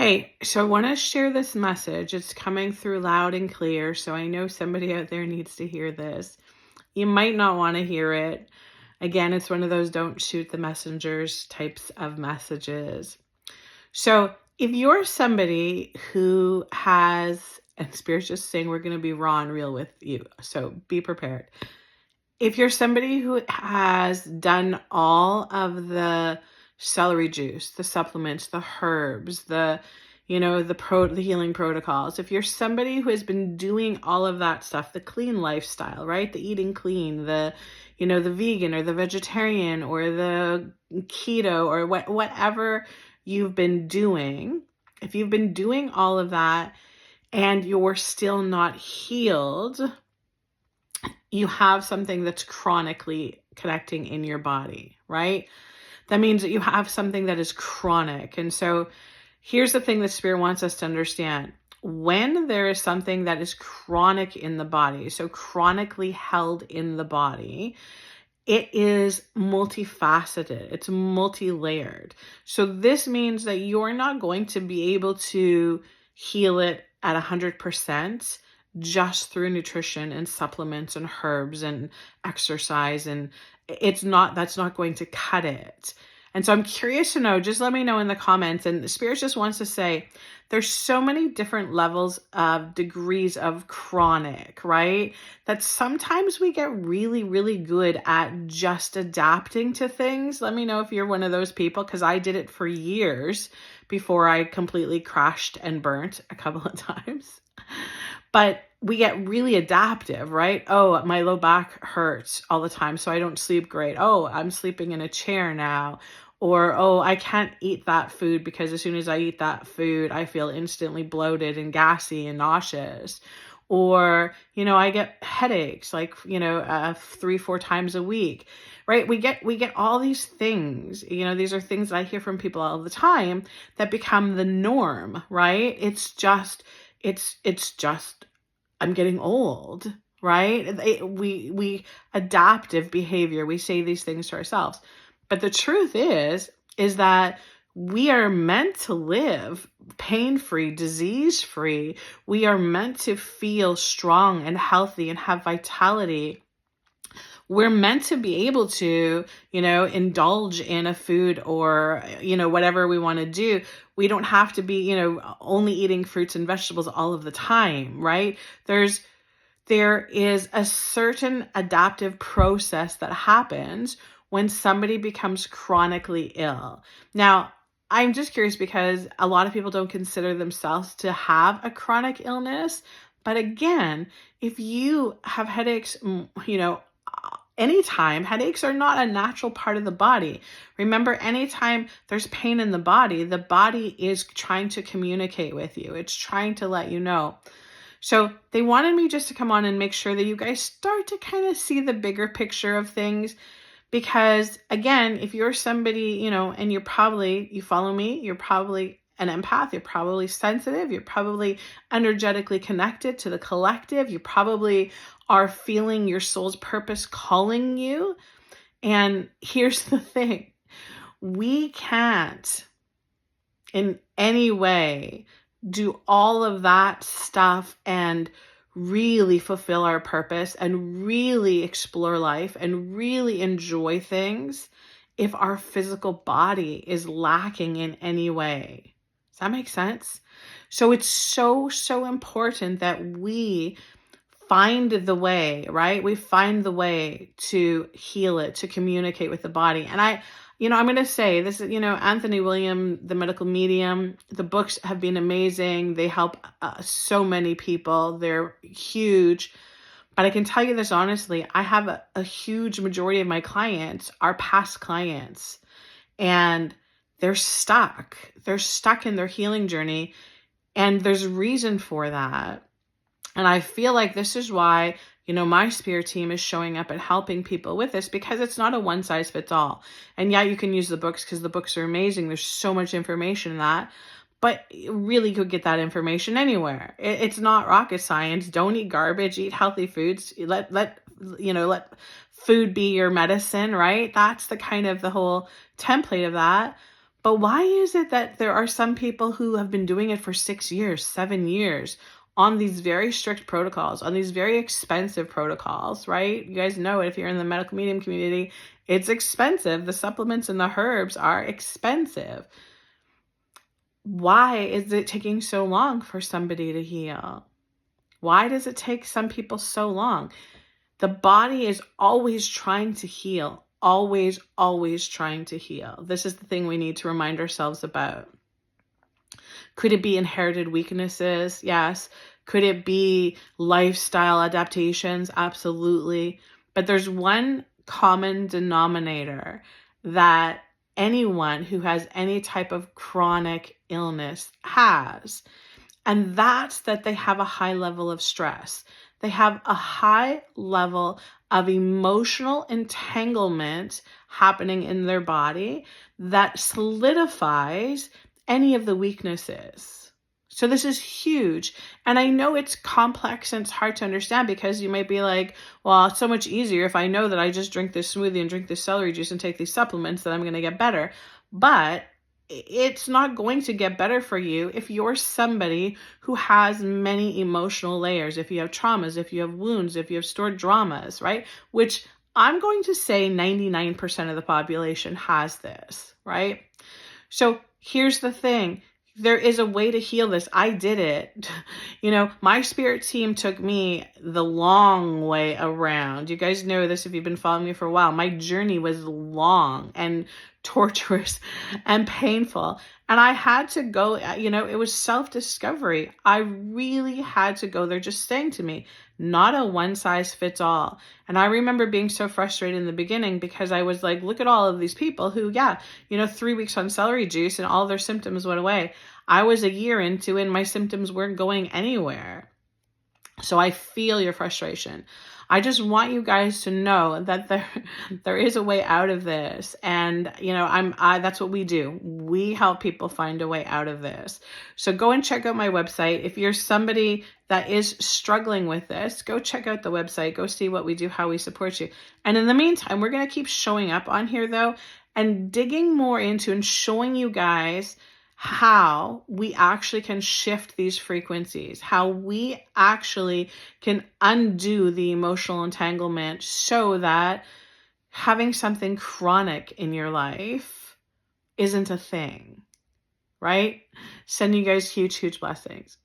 Hey, so I want to share this message. It's coming through loud and clear, so I know somebody out there needs to hear this. You might not want to hear it. Again, it's one of those don't shoot the messengers types of messages. So if you're somebody who has, and Spirit's just saying we're going to be raw and real with you, so be prepared. If you're somebody who has done all of the celery juice, the supplements, the herbs, the healing protocols, if you're somebody who has been doing all of that stuff, the clean lifestyle, right? The eating clean, the vegan or the vegetarian or the keto or whatever you've been doing, if you've been doing all of that and you're still not healed, you have something that's chronically connecting in your body, right? That means that you have something that is chronic. And so here's the thing that Spirit wants us to understand. When there is something that is chronic in the body, so chronically held in the body, it is multifaceted. It's multi-layered. So this means that you're not going to be able to heal it at 100% just through nutrition and supplements and herbs and exercise. And that's not going to cut it. And so I'm curious to know, just let me know in the comments. And Spirit just wants to say, there's so many different levels of degrees of chronic, right? That sometimes we get really, really good at just adapting to things. Let me know if you're one of those people, because I did it for years before I completely crashed and burnt a couple of times. But we get really adaptive, right? Oh, my low back hurts all the time, so I don't sleep great. Oh, I'm sleeping in a chair now. Or, oh, I can't eat that food because as soon as I eat that food, I feel instantly bloated and gassy and nauseous. Or, I get headaches 3-4 times a week, right? We get all these things, these are things that I hear from people all the time that become the norm, right? It's just, I'm getting old, right? We adaptive behavior. We say these things to ourselves. But the truth is that we are meant to live pain-free, disease-free. We are meant to feel strong and healthy and have vitality. We're meant to be able to, indulge in a food or, whatever we want to do. We don't have to be, only eating fruits and vegetables all of the time, right? There is a certain adaptive process that happens when somebody becomes chronically ill. Now, I'm just curious because a lot of people don't consider themselves to have a chronic illness. But again, if you have headaches, anytime, headaches are not a natural part of the body. Remember, anytime there's pain in the body is trying to communicate with you. It's trying to let you know. So they wanted me just to come on and make sure that you guys start to kind of see the bigger picture of things. Because again, if you're somebody, and you follow me, you're probably an empath, you're probably sensitive, you're probably energetically connected to the collective, you probably are feeling your soul's purpose calling you. And here's the thing, we can't in any way do all of that stuff and really fulfill our purpose and really explore life and really enjoy things if our physical body is lacking in any way. Does that make sense? So it's so, so important that we find the way, right? We find the way to heal it, to communicate with the body. And I'm going to say this is, Anthony William, the medical medium, the books have been amazing. They help so many people. They're huge. But I can tell you this honestly, I have a huge majority of my clients are past clients and they're stuck. They're stuck in their healing journey. And there's a reason for that. And I feel like this is why, my Spirit team is showing up and helping people with this, because it's not a one size fits all. And yeah, you can use the books because the books are amazing. There's so much information in that, but you really could get that information anywhere. It's not rocket science. Don't eat garbage, eat healthy foods. Let food be your medicine, right? That's the kind of the whole template of that. But why is it that there are some people who have been doing it for 6 years, 7 years on these very strict protocols, on these very expensive protocols, right? You guys know it if you're in the medical medium community, it's expensive. The supplements and the herbs are expensive. Why is it taking so long for somebody to heal? Why does it take some people so long? The body is always trying to heal, always, always trying to heal. This is the thing we need to remind ourselves about. Could it be inherited weaknesses? Yes. Could it be lifestyle adaptations? Absolutely. But there's one common denominator that anyone who has any type of chronic illness has, and that's that they have a high level of stress. They have a high level of emotional entanglement happening in their body that solidifies any of the weaknesses. So this is huge. And I know it's complex and it's hard to understand because you might be like, well, it's so much easier if I know that I just drink this smoothie and drink this celery juice and take these supplements that I'm going to get better. But it's not going to get better for you if you're somebody who has many emotional layers, if you have traumas, if you have wounds, if you have stored dramas, right? Which I'm going to say 99% of the population has this, right? So here's the thing. There is a way to heal this. I did it. My spirit team took me the long way around. You guys know this if you've been following me for a while. My journey was long and torturous and painful. And I had to go, it was self-discovery. I really had to go there, just saying to me, not a one size fits all. And I remember being so frustrated in the beginning because I was like, look at all of these people who, 3 weeks on celery juice and all their symptoms went away. I was a year into it and my symptoms weren't going anywhere. So I feel your frustration. I just want you guys to know that there is a way out of this. And, that's what we do. We help people find a way out of this. So go and check out my website. If you're somebody that is struggling with this, go check out the website. Go see what we do, how we support you. And in the meantime, we're going to keep showing up on here though, and digging more into and showing you guys how we actually can shift these frequencies, how we actually can undo the emotional entanglement so that having something chronic in your life isn't a thing, right? Sending you guys huge, huge blessings.